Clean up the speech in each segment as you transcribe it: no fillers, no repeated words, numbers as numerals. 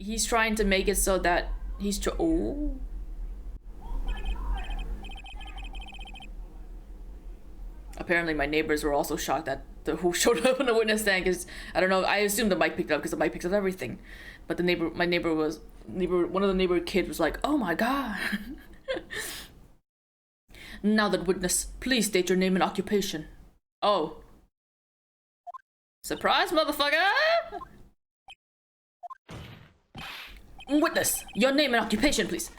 He's trying to make it so that he's oh. Apparently my neighbors were also shocked that who showed up on the witness stand, because I don't know, I assumed the mic picked up because the mic picks up everything. But one of the neighbor kids was like, oh my god. Now that witness, please state your name and occupation. Oh. Surprise, motherfucker! Witness, your name and occupation, please.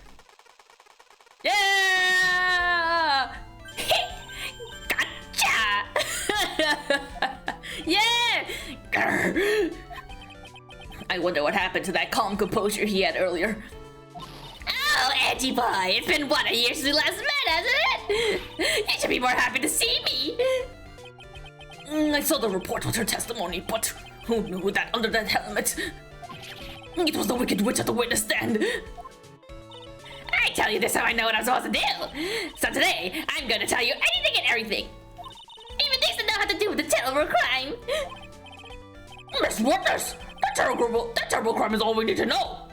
Yeah! Gotcha! Yeah! Grr. I wonder what happened to that calm composure he had earlier. Oh, edgy boy, it's been what, a year since we last met, hasn't it? You should be more happy to see me. I saw the report with her testimony, but who knew that under that helmet? It was the wicked witch at the witness stand. I tell you this how I know what I'm supposed to do. So today, I'm gonna tell you anything and everything. Even things that know how to do with a terrible crime. Miss Witness, that terrible crime is all we need to know.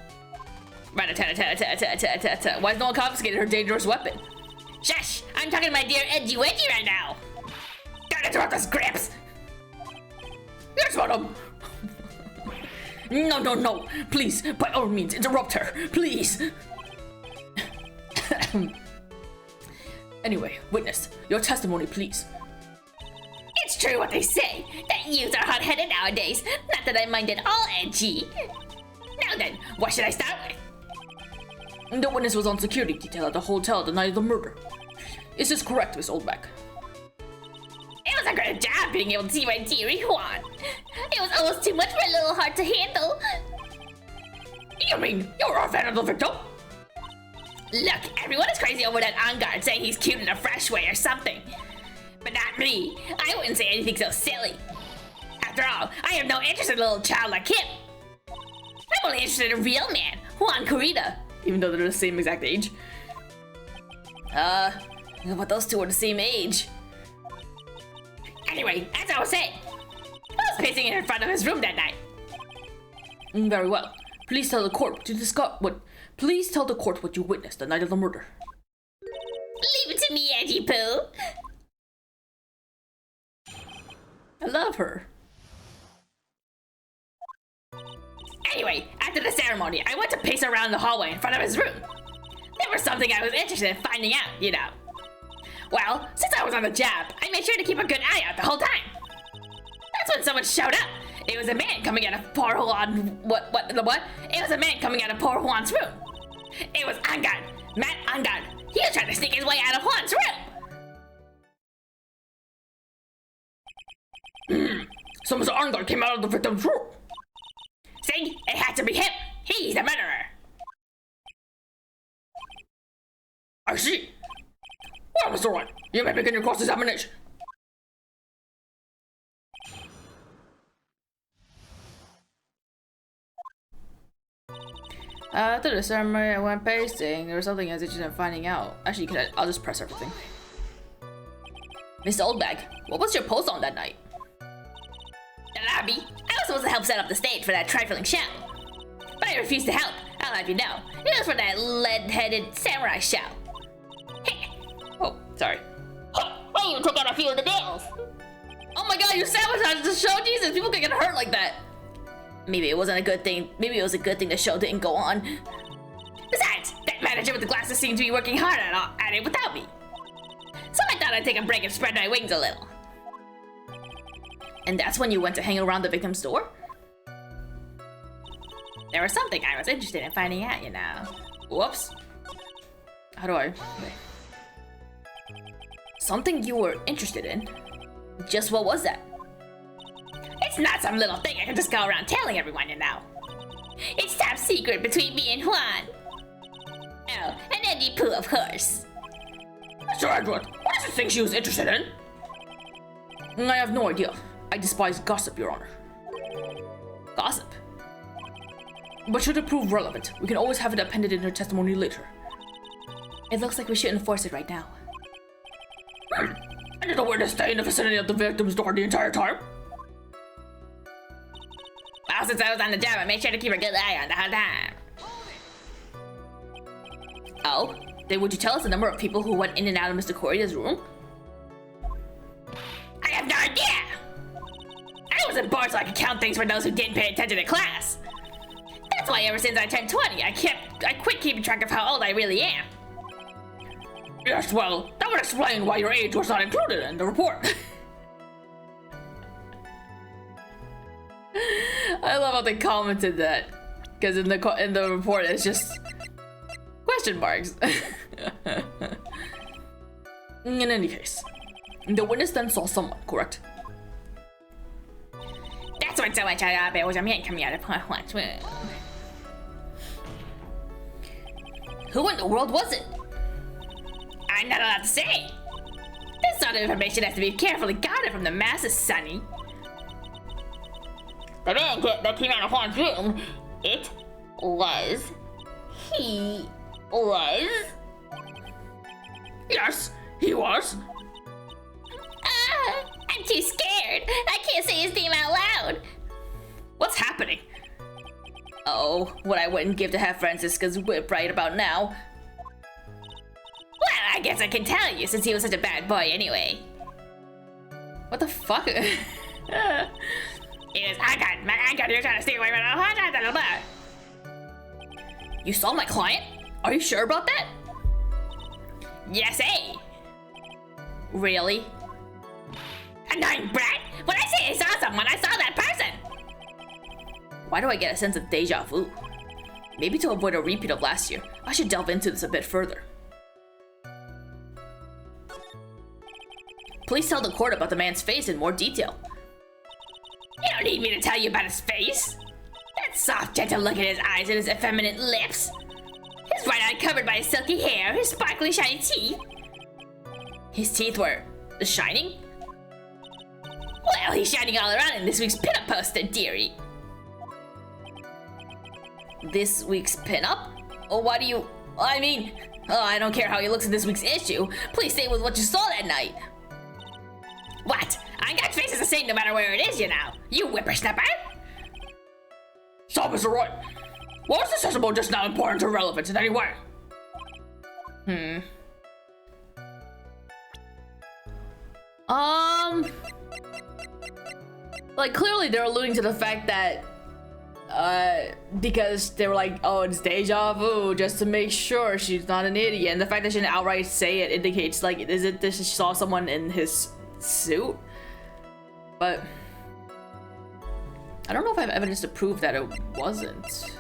Rat-a-tat-a-tat-a-tat-a-tat-a-tat. Why has no one confiscated her dangerous weapon? Shush! I'm talking to my dear Edgy Wedgie right now. Don't interrupt us, Gramps. Yes, madam. No. Please, by all means, interrupt her. Please. Anyway, witness, your testimony, please. It's true what they say, that youths are hot-headed nowadays. Not that I mind at all, Edgy. Now then, what should I start with? The witness was on security detail at the hotel the night of the murder. Is this correct, Miss Oldback? It was a great job being able to see my dearie Juan. It was almost too much for a little heart to handle. You mean you were a fan of the victim? Look, everyone is crazy over that on-guard saying he's cute in a fresh way or something. But not me. I wouldn't say anything so silly. After all, I have no interest in a little child like him. I'm only interested in a real man, Juan Corrida. Even though they're the same exact age. But those two are the same age. Anyway, as I was saying, I was pacing in front of his room that night. Very well. Please tell the court what you witnessed the night of the murder. Leave it to me, Edgy Poo. I love her. Anyway, after the ceremony, I went to pace around the hallway in front of his room. There was something I was interested in finding out, you know. Well, since I was on the job, I made sure to keep a good eye out the whole time. That's when someone showed up. It was a man coming out of poor Juan. What? It was a man coming out of poor Juan's room. It was Angad, Matt Angad. He was trying to sneak his way out of Juan's room. So Mr. Angad came out of the victim's room. See, it had to be him. He's the murderer. I see. Well, Mr. Wright, you may begin your cross-examination. After the ceremony, I went pasting. There was something I was interested in finding out. Actually, I'll just press everything. Mr. Oldbag, what was your post on that night? The lobby. I was supposed to help set up the stage for that trifling show. But I refused to help. I'll have you know. It was for that lead-headed samurai show. Oh, sorry. I even took out a few of the nails. Oh my god, you sabotaged the show? Jesus, people can get hurt like that. Maybe it wasn't a good thing. Maybe it was a good thing the show didn't go on. Besides, that manager with the glasses seemed to be working hard at it without me. So I thought I'd take a break and spread my wings a little. And that's when you went to hang around the victim's door? There was something I was interested in finding out, you know. Whoops. How do I... Okay. Something you were interested in? Just what was that? It's not some little thing I can just go around telling everyone, you know. It's top secret between me and Juan. Oh, and Eddie Pooh, of course. Mr. Edward, what is the thing she was interested in? I have no idea. I despise gossip, Your Honor. Gossip? But should it prove relevant, we can always have it appended in her testimony later. It looks like we should enforce it right now. I didn't know where to stay in the vicinity of the victim's door the entire time. Well, since I was on the job, I made sure to keep a good eye on the whole time. Oh? Then would you tell us the number of people who went in and out of Mr. Koriya's room? I have no idea! I wasn't born so I could count things for those who didn't pay attention to class. That's why ever since I turned 20, I quit keeping track of how old I really am. Yes, well, that would explain why your age was not included in the report. I love how they commented that, because in the report it's just question marks. In any case, the witness then saw someone, correct? That's what someone showed up. It was a man coming out of Juan's room. Who in the world was it? I'm not allowed to say. This sort of information has to be carefully guarded from the masses, Sonny. I didn't get that came out of Juan's room. It was. He was. Yes, he was. I'm too scared. I can't say his name out loud. What's happening? Oh, what I wouldn't give to have Francisca's whip right about now. Well, I guess I can tell you since he was such a bad boy anyway. What the fuck? It is Haggard. My Haggard, you're trying to stay away from it. You saw my client? Are you sure about that? Yes, eh? Really? Annoying brat! When I say I saw someone, I saw that person! Why do I get a sense of deja vu? Maybe to avoid a repeat of last year, I should delve into this a bit further. Please tell the court about the man's face in more detail. You don't need me to tell you about his face. That soft, gentle look in his eyes and his effeminate lips. His right eye covered by his silky hair, his sparkly, shiny teeth. His teeth were shining? Well, he's shining all around in this week's pinup poster, dearie. This week's pinup? Oh, why do you... I mean... Oh, I don't care how he looks in this week's issue. Please stay with what you saw that night. What? Angak's face is the same no matter where it is, you know. You whippersnapper. So, Mr. Roy, was this testimony just not important or relevant in any way? Like, clearly they're alluding to the fact that, because they were like, oh, it's deja vu, just to make sure she's not an idiot. And the fact that she didn't outright say it indicates, like, is it that she saw someone in his suit? But I don't know if I have evidence to prove that it wasn't.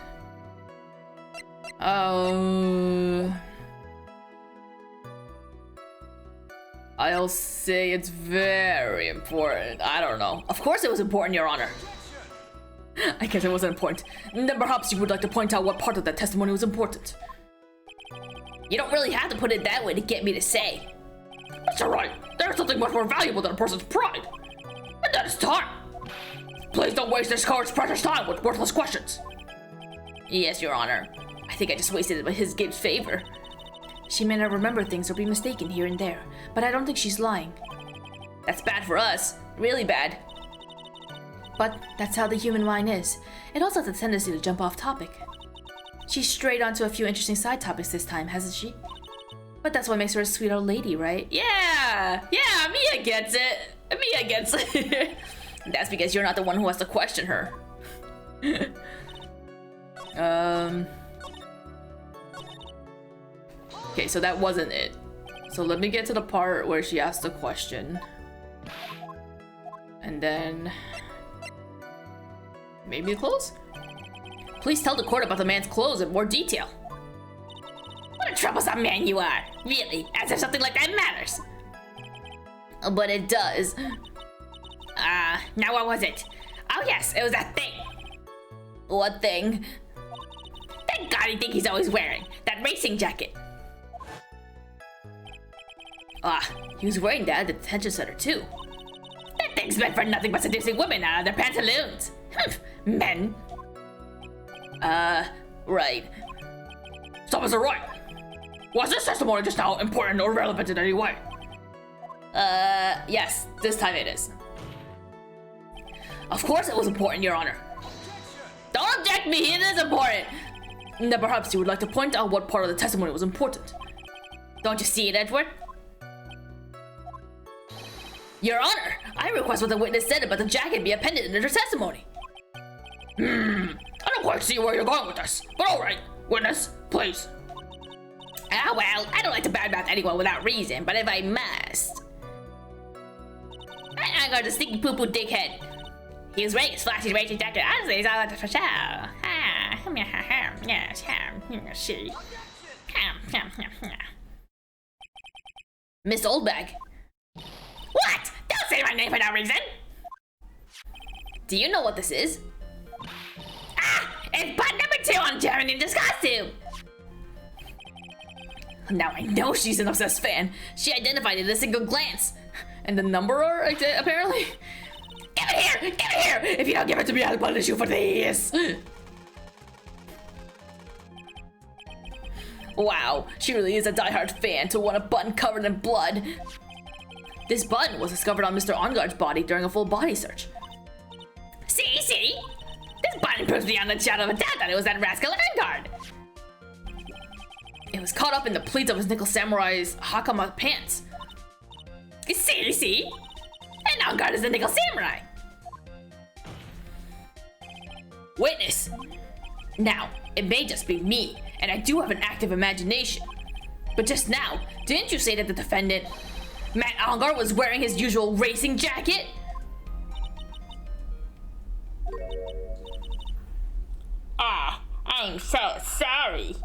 I'll say it's very important. I don't know. Of course it was important, Your Honor. I guess it wasn't important. Then perhaps you would like to point out what part of that testimony was important. You don't really have to put it that way to get me to say. That's alright. There's something much more valuable than a person's pride. And that is time. Please don't waste this court's precious time with worthless questions. Yes, Your Honor. I think I just wasted it by his game's favor. She may not remember things or be mistaken here and there, but I don't think she's lying. That's bad for us. Really bad. But that's how the human mind is. It also has a tendency to jump off topic. She's strayed onto a few interesting side topics this time, hasn't she? But that's what makes her a sweet old lady, right? Yeah! Yeah, Mia gets it! Mia gets it! That's because you're not the one who has to question her. Okay, so that wasn't it. So let me get to the part where she asked the question. And then... maybe the clothes? Please tell the court about the man's clothes in more detail. What a troublesome man you are. Really, as if something like that matters. But it does. Now what was it? Oh yes, it was that thing. What thing? That gaudy thing he's always wearing. That racing jacket. He was wearing that at the detention center too. That thing's meant for nothing but seducing women out of their pantaloons. Men. Right. So, Mr. Roy, was this testimony just now important or relevant in any way? Yes, this time it is. Of course it was important, Your Honor. Don't object me, it is important. Now perhaps you would like to point out what part of the testimony was important. Don't you see it, Edward? Your Honor, I request what the witness said about the jacket be appended in her testimony. I don't quite see where you're going with this, but alright. Witness, please. Ah, well, I don't like to badmouth anyone without reason, but if I must... I'm going to sneaky poo-poo dickhead. He was wearing his flashy racing jacket. Honestly, he's all out for show. Yes, she. Miss Oldbag. What? Don't say my name for no reason. Do you know what this is? Ah! It's butt number 2 on German Ninja's costume. Now I know she's an obsessed fan. She identified it at a single glance. And the numberer, apparently? Give it here! Give it here! If you don't give it to me, I'll punish you for this. Wow, she really is a diehard fan to want a button covered in blood. This button was discovered on Mr. Onguard's body during a full body search. See? This button proves beyond the shadow of a doubt that it was that rascal Onguard. It was caught up in the pleats of his Nickel Samurai's Hakama pants. See? And Onguard is the Nickel Samurai. Witness! Now, it may just be me, and I do have an active imagination. But just now, didn't you say that the defendant, Matt Onguard, was wearing his usual racing jacket? I'm so sorry.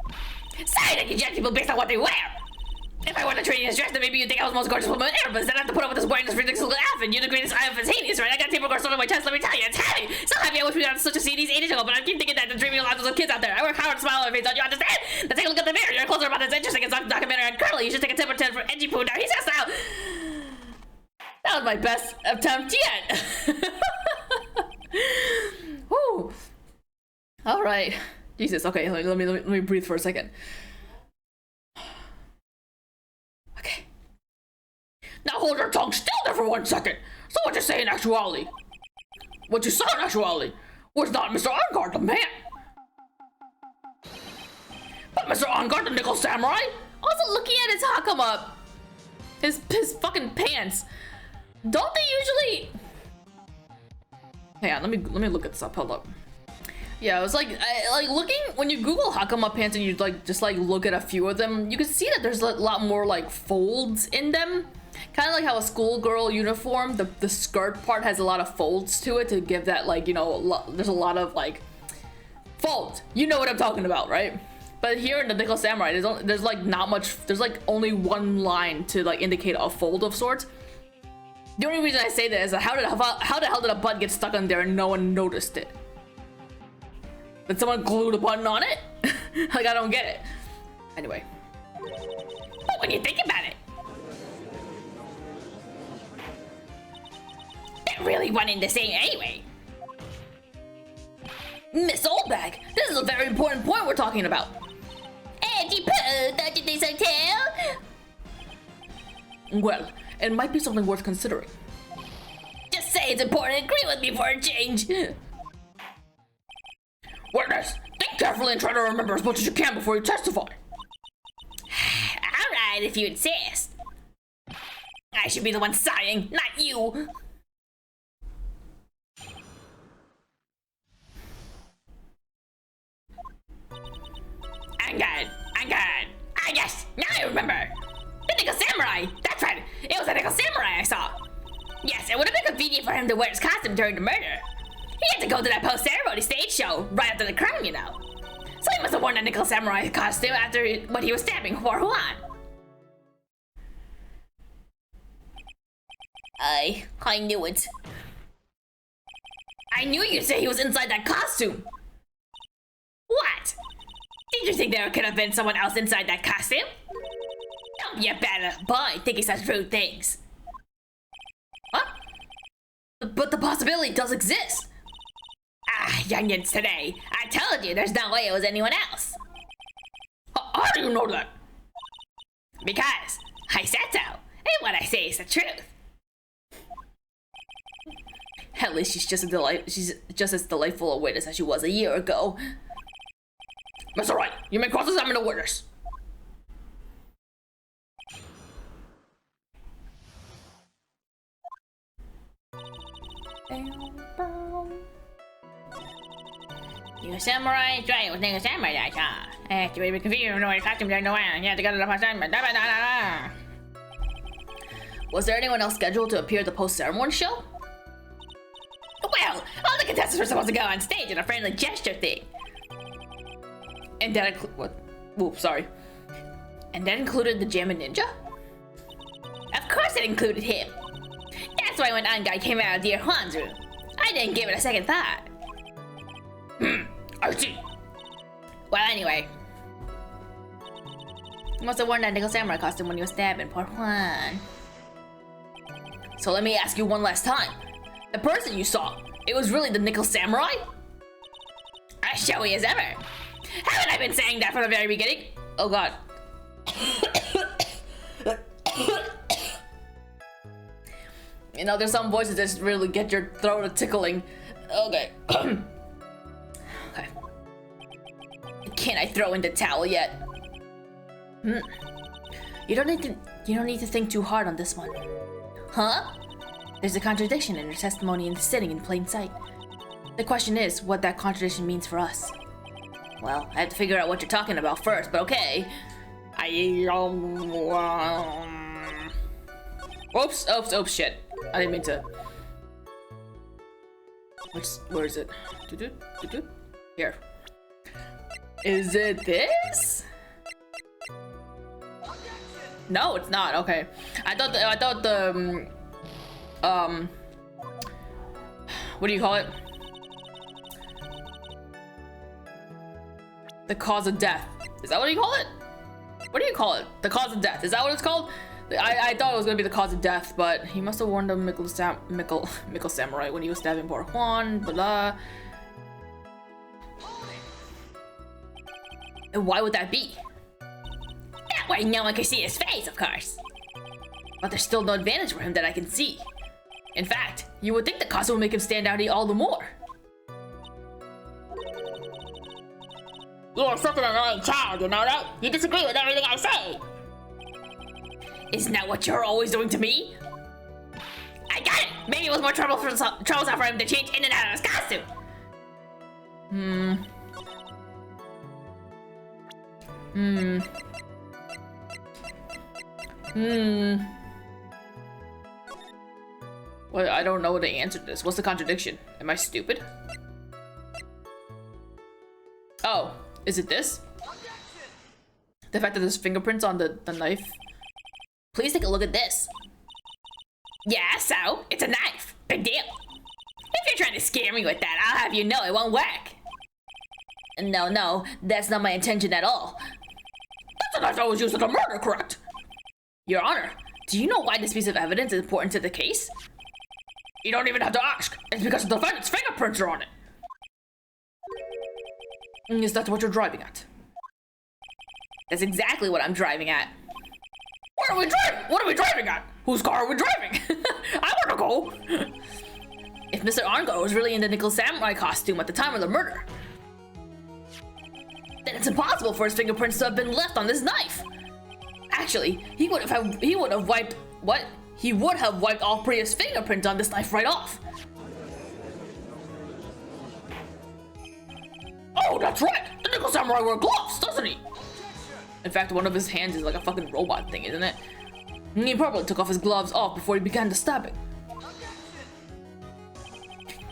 Sorry that you judge people based on what they wear. If I wore the training dress, then maybe you'd think I was the most gorgeous woman ever, but instead I have to put up with this wearing this ridiculous outfit. You're the greatest eye of Hades, right? I got tape records on my chest, let me tell you, it's heavy! So happy I wish we had such a CDs ages ago, but I keep thinking that the dreaming lives of those kids out there. I work hard to smile on my face, don't you understand? Now take a look at the mirror, you're closer about this interesting it's not documentary on Curly. You should take a tip or 10 for edgy poo. Now he's just out. That was my best attempt yet. Whew. All right. Jesus. Okay. Let me breathe for a second. Okay. Now hold your tongue still there for 1 second. So what you say in actuality? What you saw in actuality was not Mr. Onguard the man, but Mr. Onguard the Nickel Samurai. Also, looking at his Hakama, his fucking pants. Don't they usually? Hang on, let me look at this up. Hold up. Yeah, it was like looking when you Google Hakama pants and you just look at a few of them, you can see that there's a lot more like folds in them. Kind of like how a schoolgirl uniform, the skirt part has a lot of folds to it to give that there's a lot of like folds. You know what I'm talking about, right? But here in the Nickel Samurai, there's like not much. There's like only one line to like indicate a fold of sorts. The only reason I say that is that how the hell did a button get stuck on there and no one noticed it? Did someone glue the button on it? Like, I don't get it. Anyway. But when you think about it, they're really one and the same anyway. Miss Oldbag, this is a very important point we're talking about. Edgy poo, don't you think so too? Well, it might be something worth considering. Just say it's important and agree with me for a change. Witness, think carefully and try to remember as much as you can before you testify. Alright, if you insist. I should be the one sighing, not you. I'm good. Ah, yes, now I remember. The Nickel Samurai, that's right. It was the Nickel Samurai I saw. Yes, it would have been convenient for him to wear his costume during the murder. He had to go to that post-ceremony stage show right after the crime, you know. So he must have worn the Nickel Samurai costume after when he was stabbing Hua Huan. I knew it. I knew you'd say he was inside that costume. What? Did you think there could have been someone else inside that costume? Don't be a bad little boy thinking such rude things. Huh? But the possibility does exist. Ah, youngins today. I told you there's no way it was anyone else. How do you know that? Because I said so, and what I say is the truth. At least she's just as delightful a witness as she was a year ago. That's alright. You may cross-examine the witness. You samurai try with nigga samurai, you may be confused, no costume, no one. You have to go to the assignment. Was there anyone else scheduled to appear at the post-ceremony show? Well, all the contestants were supposed to go on stage in a friendly gesture thing. And that what? Oops, sorry. And that included the Jammin' Ninja? Of course it included him. That's why when Angai came out of Dear Juan's room, I didn't give it a second thought. I see. Well, anyway. You must have worn that nickel samurai costume when you were stabbing poor Juan. So let me ask you one last time. The person you saw, it was really the nickel samurai? As showy as ever. Haven't I been saying that from the very beginning? Oh god. You know, there's some voices that just really get your throat a tickling. Okay. Okay. Can I throw in the towel yet? You don't need to think too hard on this one. Huh? There's a contradiction in her testimony and sitting in plain sight. The question is what that contradiction means for us. Well, I have to figure out what you're talking about first, but okay. Oops, shit. I didn't mean to. Where is it? Here. Is it this? No, it's not. Okay. I thought the what do you call it? The cause of death. Is that what you call it? What do you call it? The cause of death. Is that what it's called? I thought it was gonna be the cause of death, but he must have worn the Mickle Samurai when he was stabbing poor Juan, blah. And why would that be? That way no one can see his face, of course. But there's still no advantage for him that I can see. In fact, you would think the costume would make him stand out all the more. You're such an annoying child, you know that? You disagree with everything I say. Isn't that what you're always doing to me? I got it! Maybe it was more troublesome for him to change in and out of his costume. Well, I don't know the answer to this. What's the contradiction? Am I stupid? Oh, is it this? The fact that there's fingerprints on the knife? Please take a look at this. Yeah, so, it's a knife. Big deal. If you're trying to scare me with that, I'll have you know it won't work. No, that's not my intention at all. That's a knife that was used in the murder, correct? Your Honor, do you know why this piece of evidence is important to the case? You don't even have to ask. It's because the defendant's fingerprints are on it. Is that what you're driving at? That's exactly what I'm driving at. Where are we driving? What are we driving at? Whose car are we driving? I want to go. If Mr. Arngar was really in the nickel samurai costume at the time of the murder, then it's impossible for his fingerprints to have been left on this knife. Actually, he would have wiped all previous fingerprints on this knife right off. Oh, that's right. The nickel samurai wears gloves, doesn't he? In fact, one of his hands is like a fucking robot thing, isn't it? He probably took off his gloves off before he began the stabbing.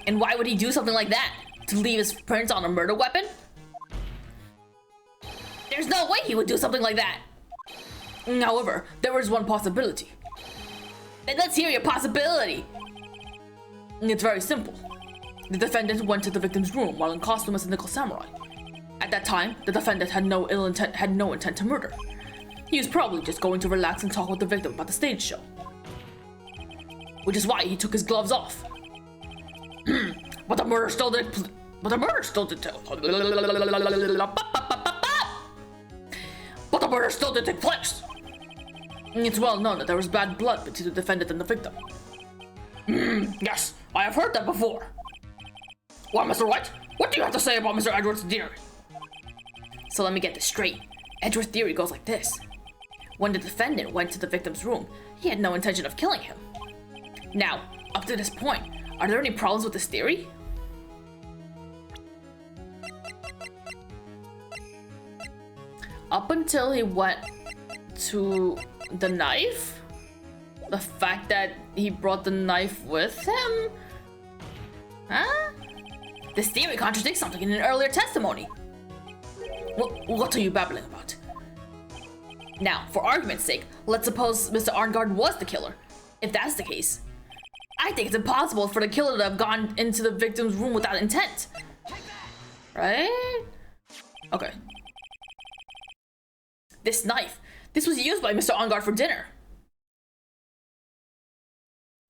And why would he do something like that? To leave his prints on a murder weapon? There's no way he would do something like that. However, there is one possibility. Then let's hear your possibility. It's very simple. The defendant went to the victim's room while in costume as a nickel samurai. At that time, the defendant had no intent to murder. He was probably just going to relax and talk with the victim about the stage show. Which is why he took his gloves off. But the murder still did. Too. But the murder still did take place. It's well known that there was bad blood between the defendant and the victim. Yes, I have heard that before. Well, Mr. White, what do you have to say about Mr. Edwards' theory? So let me get this straight. Edward's theory goes like this. When the defendant went to the victim's room, he had no intention of killing him. Now, up to this point, are there any problems with this theory? Up until he went to the knife? The fact that he brought the knife with him? Huh? This theory contradicts something in an earlier testimony. What are you babbling about? Now, for argument's sake, let's suppose Mr. Arngard was the killer. If that's the case, I think it's impossible for the killer to have gone into the victim's room without intent. Right? Okay. This knife, this was used by Mr. Arngard for dinner.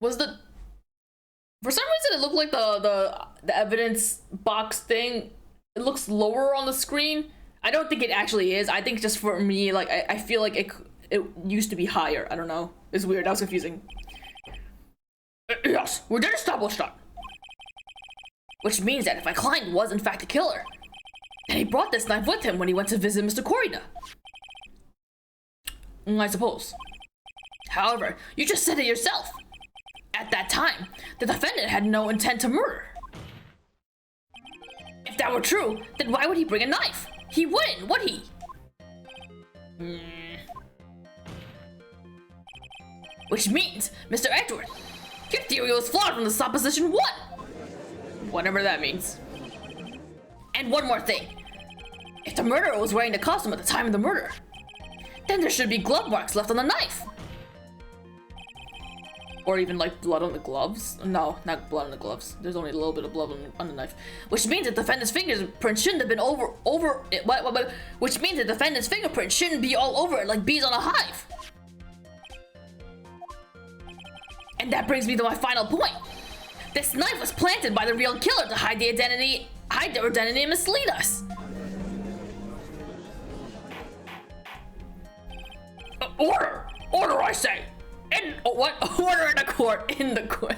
Was the... For some reason it looked like the evidence box thing, it looks lower on the screen. I don't think it actually is. I think just for me, like, I feel like it used to be higher. I don't know. It's weird. That was confusing. Yes, we did establish that. Which means that if my client was in fact the killer, then he brought this knife with him when he went to visit Mr. Corina. I suppose. However, you just said it yourself. At that time, the defendant had no intent to murder. If that were true, then why would he bring a knife? He wouldn't, would he? Which means, Mr. Edward, your theory was flawed from the supposition 1. Whatever that means. And one more thing. If the murderer was wearing the costume at the time of the murder, then there should be glove marks left on the knife. Or even like blood on the gloves. No, not blood on the gloves. There's only a little bit of blood on the knife. Which means the defendant's fingerprint shouldn't have been which means the defendant's fingerprint shouldn't be all over it like bees on a hive. And that brings me to my final point. This knife was planted by the real killer to hide their identity and mislead us. Order! Order, I say! What? Order in the court. In the court.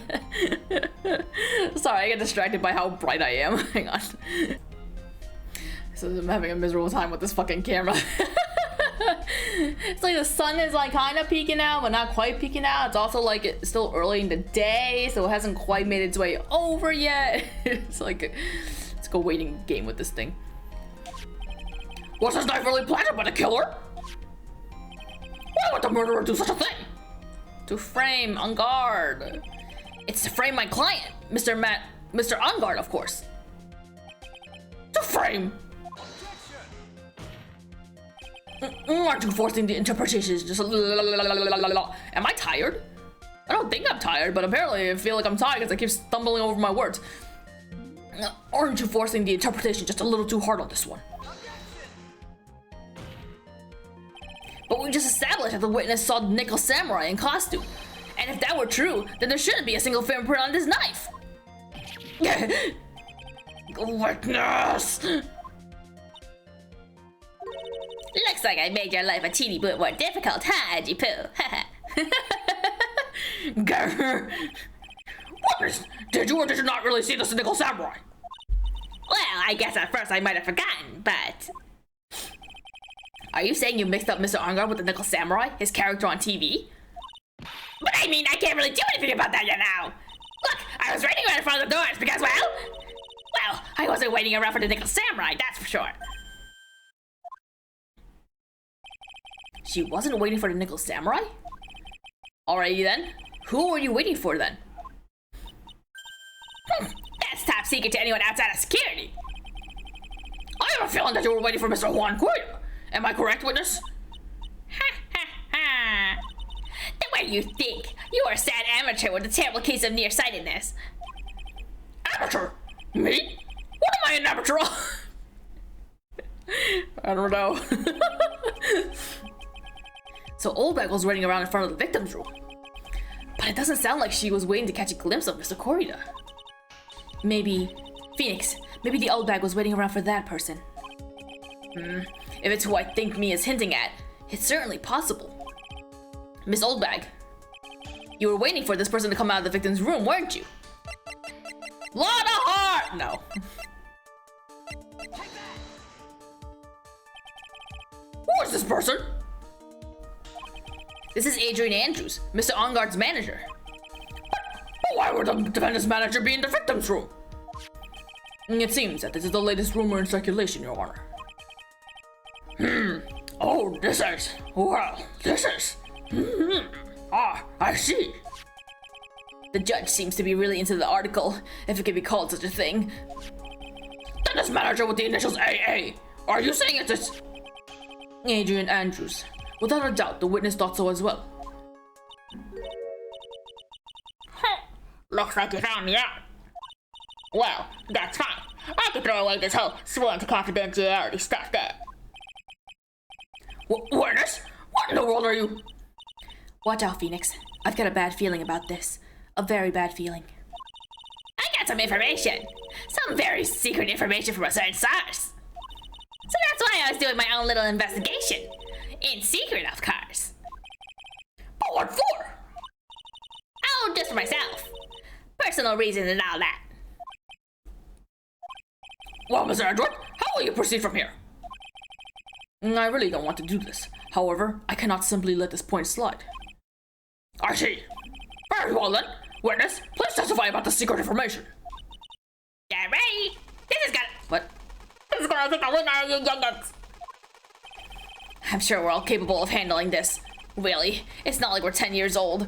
Sorry, I get distracted by how bright I am. Hang on. So I'm having a miserable time with this fucking camera. It's like the sun is like kind of peeking out, but not quite peeking out. It's also like it's still early in the day, so it hasn't quite made its way over yet. It's like it's a waiting game with this thing. Was this knife really planted by the killer? Why would the murderer do such a thing? To frame Arngard. It's to frame my client, Mr. Arngard, of course. To frame? Aren't you forcing the interpretations? Just Am I tired? I don't think I'm tired, but apparently I feel like I'm tired because I keep stumbling over my words. Aren't you forcing the interpretation just a little too hard on this one? But we just established that the witness saw the Nickel Samurai in costume. And if that were true, then there shouldn't be a single fingerprint on this knife. Witness! Looks like I made your life a teeny bit more difficult, huh, Edgy-Poo? Witness, did you or did you not really see this Nickel Samurai? Well, I guess at first I might have forgotten, but... Are you saying you mixed up Mr. Arngard with the Nickel Samurai, his character on TV? But I mean, I can't really do anything about that yet now. Look, I was waiting right in front of the doors because, well, I wasn't waiting around for the Nickel Samurai, that's for sure. She wasn't waiting for the Nickel Samurai? Alrighty then. Who were you waiting for then? That's top secret to anyone outside of security. I have a feeling that you were waiting for Mr. Juan Cuida. Am I correct, witness? Ha ha ha. The way you think. You are a sad amateur with a terrible case of nearsightedness. Amateur? Me? What am I an amateur of? I don't know. So Oldbag was running around in front of the victim's room. But it doesn't sound like she was waiting to catch a glimpse of Mr. Corida. Maybe... Phoenix, maybe the Oldbag was waiting around for that person. If it's who I think Mia's hinting at, it's certainly possible. Miss Oldbag, you were waiting for this person to come out of the victim's room, weren't you? Lot of heart! No. Who is this person? This is Adrian Andrews, Mr. Onguard's manager. But why would the defendant's manager be in the victim's room? It seems that this is the latest rumor in circulation, Your Honor. Oh, this is... Well, this is... I see. The judge seems to be really into the article, if it can be called such a thing. Then this manager with the initials AA. Are you saying it's this... Adrian Andrews. Without a doubt, the witness thought so as well. Looks like you found me out. Well, that's fine. I can throw away this whole sworn to confidentiality stuff there. Witness? What in the world are you... Watch out, Phoenix. I've got a bad feeling about this. A very bad feeling. I got some information. Some very secret information from a certain source. So that's why I was doing my own little investigation. In secret, of course. But what for? Oh, just for myself. Personal reasons and all that. Well, Mr. Edward, how will you proceed from here? I really don't want to do this. However, I cannot simply let this point slide. I see. Very well then. Witness, please testify about the secret information. Get ready. This is gonna... What? This is gonna take the winner, you youngins. I'm sure we're all capable of handling this. Really, it's not like we're 10 years old.